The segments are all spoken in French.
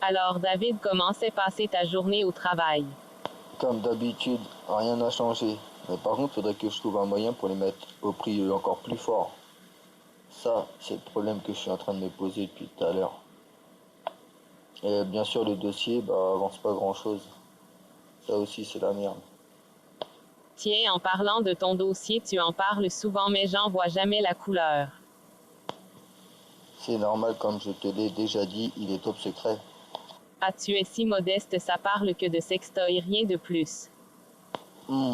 Alors David, comment s'est passée ta journée au travail? Comme d'habitude, rien n'a changé. Mais par contre, faudrait que je trouve un moyen pour les mettre au prix encore plus fort. Ça, c'est le problème que je suis en train de me poser depuis tout à l'heure. Et bien sûr, le dossier, avance pas grand-chose. Ça aussi, c'est la merde. Tiens, en parlant de ton dossier, tu en parles souvent mais j'en vois jamais la couleur. C'est normal, comme je te l'ai déjà dit, il est top secret. Ah, tu es si modeste, ça parle que de sextoy, rien de plus.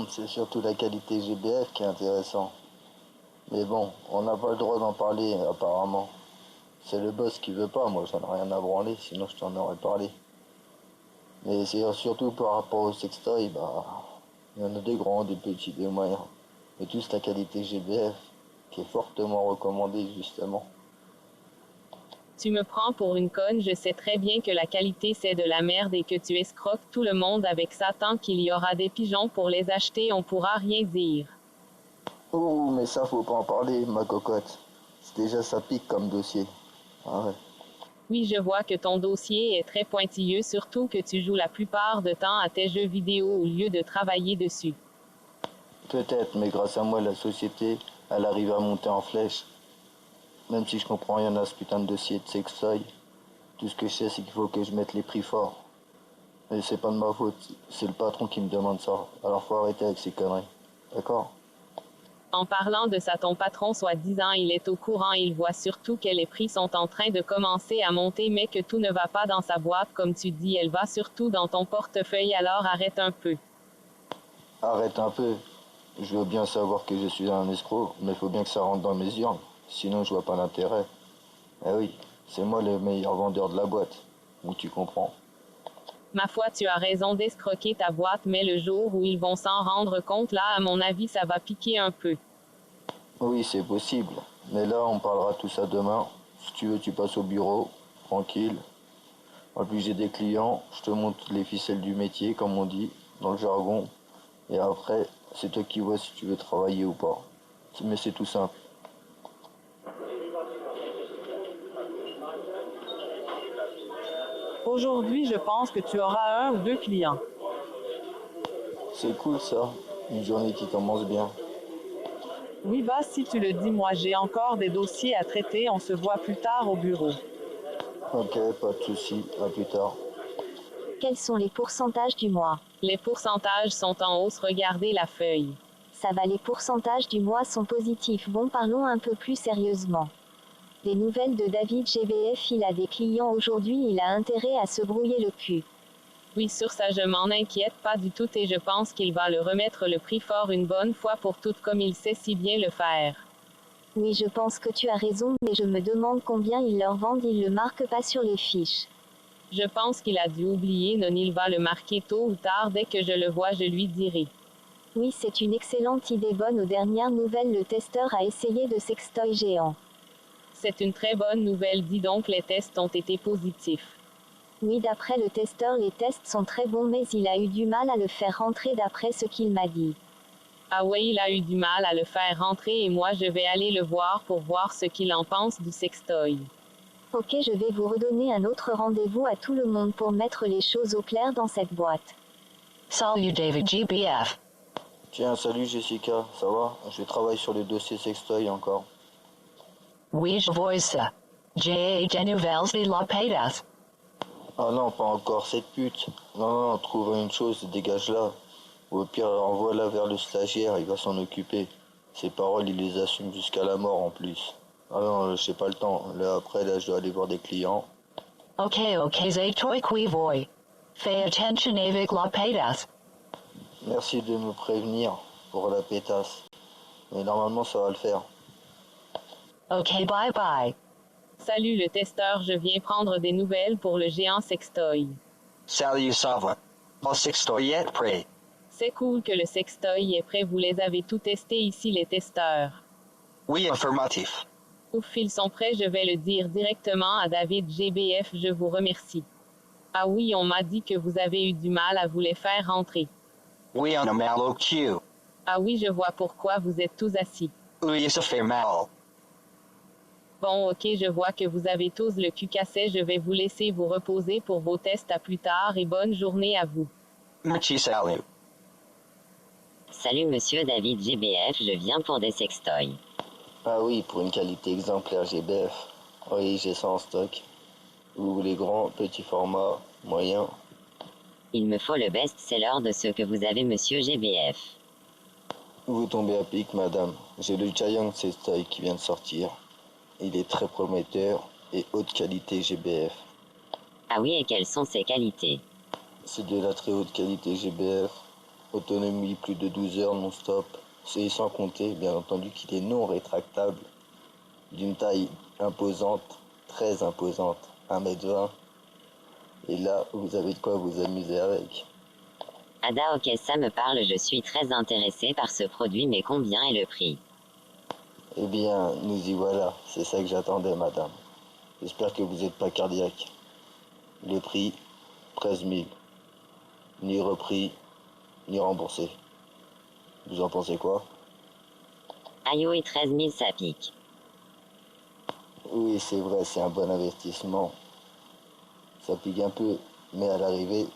C'est surtout la qualité GBF qui est intéressant. Mais bon, on n'a pas le droit d'en parler, apparemment. C'est le boss qui veut pas, moi j'en ai rien à branler, sinon je t'en aurais parlé. Mais c'est surtout par rapport au sextoy, il y en a des grands, des petits, des moyens. Et tous la qualité GBF, qui est fortement recommandée justement. Tu me prends pour une conne, je sais très bien que la qualité c'est de la merde et que tu escroques tout le monde avec ça tant qu'il y aura des pigeons pour les acheter, on pourra rien dire. Oh, mais ça faut pas en parler, ma cocotte. C'est déjà ça pique comme dossier. Ah ouais. Oui, je vois que ton dossier est très pointilleux, surtout que tu joues la plupart de temps à tes jeux vidéo au lieu de travailler dessus. Peut-être, mais grâce à moi, la société, elle arrive à monter en flèche. Même si je comprends rien à ce putain de dossier de sextoy, tout ce que je sais, c'est qu'il faut que je mette les prix forts. Et c'est pas de ma faute, c'est le patron qui me demande ça. Alors faut arrêter avec ces conneries. D'accord? En parlant de ça, ton patron soi-disant, il est au courant, il voit surtout que les prix sont en train de commencer à monter mais que tout ne va pas dans sa boîte comme tu dis, elle va surtout dans ton portefeuille, alors arrête un peu. Arrête un peu. Je veux bien savoir que je suis un escroc, mais faut bien que ça rentre dans mes urnes. Sinon, je vois pas l'intérêt. Eh oui, c'est moi le meilleur vendeur de la boîte. Ou tu comprends. Ma foi, tu as raison d'escroquer ta boîte, mais le jour où ils vont s'en rendre compte, là, à mon avis, ça va piquer un peu. Oui, c'est possible. Mais là, on parlera tout ça demain. Si tu veux, tu passes au bureau, tranquille. En plus, j'ai des clients. Je te montre les ficelles du métier, comme on dit, dans le jargon. Et après, c'est toi qui vois si tu veux travailler ou pas. Mais c'est tout simple. Aujourd'hui, je pense que tu auras 1 ou 2 clients. C'est cool ça. Une journée qui commence bien. Oui, bah, si tu le dis, moi j'ai encore des dossiers à traiter, on se voit plus tard au bureau. Ok, pas de soucis. À plus tard. Quels sont les pourcentages du mois? Les pourcentages sont en hausse, regardez la feuille. Ça va, les pourcentages du mois sont positifs. Bon, parlons un peu plus sérieusement. Des nouvelles de David GBF, il a des clients aujourd'hui, il a intérêt à se brouiller le cul. Oui, sur ça je m'en inquiète pas du tout et je pense qu'il va le remettre le prix fort une bonne fois pour toutes comme il sait si bien le faire. Oui, je pense que tu as raison, mais je me demande combien ils leur vendent, ils le marquent pas sur les fiches. Je pense qu'il a dû oublier, non, il va le marquer tôt ou tard, dès que je le vois je lui dirai. Oui, c'est une excellente idée. Bonne, aux dernières nouvelles, le testeur a essayé de sextoy géant. C'est une très bonne nouvelle, dis donc, les tests ont été positifs. Oui, d'après le testeur, les tests sont très bons, mais il a eu du mal à le faire rentrer d'après ce qu'il m'a dit. Ah ouais, il a eu du mal à le faire rentrer et moi je vais aller le voir pour voir ce qu'il en pense du sextoy. Ok, je vais vous redonner un autre rendez-vous à tout le monde pour mettre les choses au clair dans cette boîte. Salut David GBF. Tiens, salut Jessica, ça va? Je travaille sur le dossier sextoy encore. Oui, je vois ça. J'ai des nouvelles de la pétasse. Ah non, pas encore cette pute. Non, trouve une chose, dégage là. Ou au pire, envoie-la vers le stagiaire, il va s'en occuper. Ses paroles, il les assume jusqu'à la mort en plus. Ah non, j'ai pas le temps. Là, après, je dois aller voir des clients. Ok, c'est toi qui vois. Fais attention avec la pétasse. Merci de me prévenir pour la pétasse. Mais normalement, ça va le faire. Ok, bye bye. Salut le testeur, je viens prendre des nouvelles pour le géant sextoy. Salut, ça va? Mon sextoy est prêt. C'est cool que le sextoy est prêt, vous les avez tout testés ici les testeurs. Oui, affirmatif. Ouf, ils sont prêts, je vais le dire directement à David GBF, je vous remercie. Ah oui, on m'a dit que vous avez eu du mal à vous les faire rentrer. Oui, on a mal au cul. Ah oui, je vois pourquoi vous êtes tous assis. Oui, ça fait mal. Bon, ok, je vois que vous avez tous le cul cassé. Je vais vous laisser vous reposer pour vos tests à plus tard et bonne journée à vous. Merci, salut. Salut monsieur David GBF, je viens pour des sextoys. Ah oui, pour une qualité exemplaire GBF. Oui, j'ai ça en stock. Vous voulez grand, petit format, moyen? Il me faut le best-seller de ce que vous avez monsieur GBF. Vous tombez à pic, madame. J'ai le Giant Sextoy qui vient de sortir. Il est très prometteur et haute qualité GBF. Ah oui, et quelles sont ses qualités? C'est de la très haute qualité GBF. Autonomie plus de 12 heures non-stop. C'est sans compter, bien entendu, qu'il est non rétractable. D'une taille imposante, très imposante, 1m20. Et là, vous avez de quoi vous amuser avec. Ada, ok, ça me parle, je suis très intéressé par ce produit, mais combien est le prix? Eh bien, nous y voilà. C'est ça que j'attendais, madame. J'espère que vous n'êtes pas cardiaque. Le prix, 13 000. Ni repris, ni remboursé. Vous en pensez quoi? Aïe oui, 13 000 ça pique. Oui, c'est vrai, c'est un bon investissement. Ça pique un peu, mais à l'arrivée,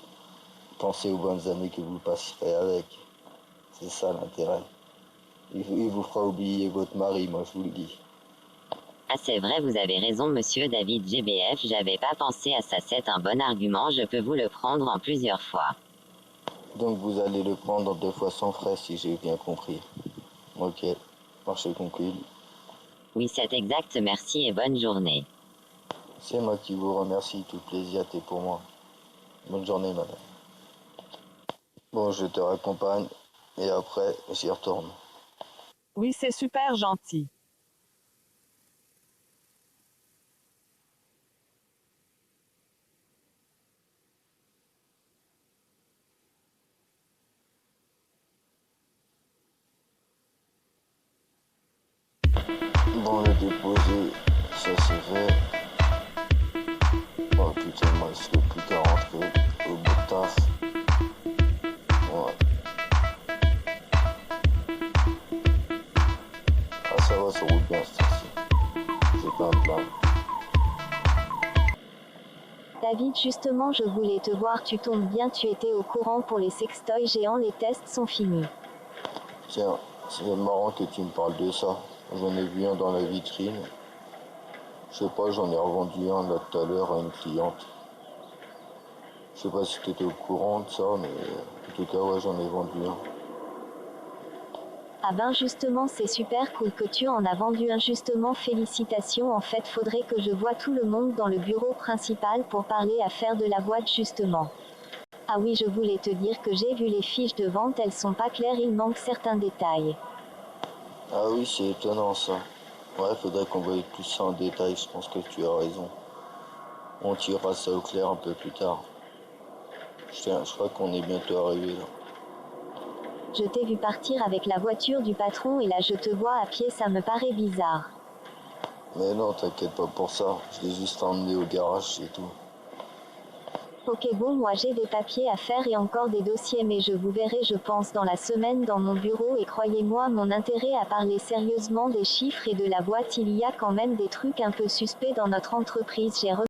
pensez aux bonnes années que vous passerez avec. C'est ça l'intérêt. Il vous fera oublier votre mari, moi je vous le dis. Ah c'est vrai, vous avez raison monsieur David GBF, j'avais pas pensé à ça, c'est un bon argument, je peux vous le prendre en plusieurs fois. Donc vous allez le prendre 2 fois sans frais si j'ai bien compris. Ok, marché conclu. Oui c'est exact, merci et bonne journée. C'est moi qui vous remercie, tout plaisir est pour moi. Bonne journée, madame. Bon, je te raccompagne et après, j'y retourne. Oui, c'est super gentil. Bon, le déposé, ça c'est fait. Oh putain, moi, je serais plus qu'à rentrer au bout de taf. Ouais. Ah, ça va, ça roule bien, cette fois-ci. J'ai pas un plan. David, justement, je voulais te voir, tu tombes bien, tu étais au courant pour les sextoys géants, les tests sont finis. Tiens, c'est marrant que tu me parles de ça. J'en ai vu un dans la vitrine. Je sais pas, j'en ai revendu un là tout à l'heure à une cliente. Je sais pas si tu étais au courant de ça, mais en tout cas, ouais, j'en ai vendu un. Ah ben justement, c'est super cool que tu en as vendu un, justement, félicitations, en fait faudrait que je voie tout le monde dans le bureau principal pour parler à faire de la boîte justement. Ah oui, je voulais te dire que j'ai vu les fiches de vente, elles sont pas claires, il manque certains détails. Ah oui, c'est étonnant ça. Ouais, faudrait qu'on voie plus ça en détail, je pense que tu as raison. On tirera ça au clair un peu plus tard. Je crois qu'on est bientôt arrivé là. Je t'ai vu partir avec la voiture du patron et là je te vois à pied, ça me paraît bizarre. Mais non, t'inquiète pas pour ça, je l'ai juste emmené au garage, c'est tout. Ok bon, moi j'ai des papiers à faire et encore des dossiers, mais je vous verrai je pense dans la semaine dans mon bureau, et croyez-moi, mon intérêt à parler sérieusement des chiffres et de la boîte, il y a quand même des trucs un peu suspects dans notre entreprise. J'ai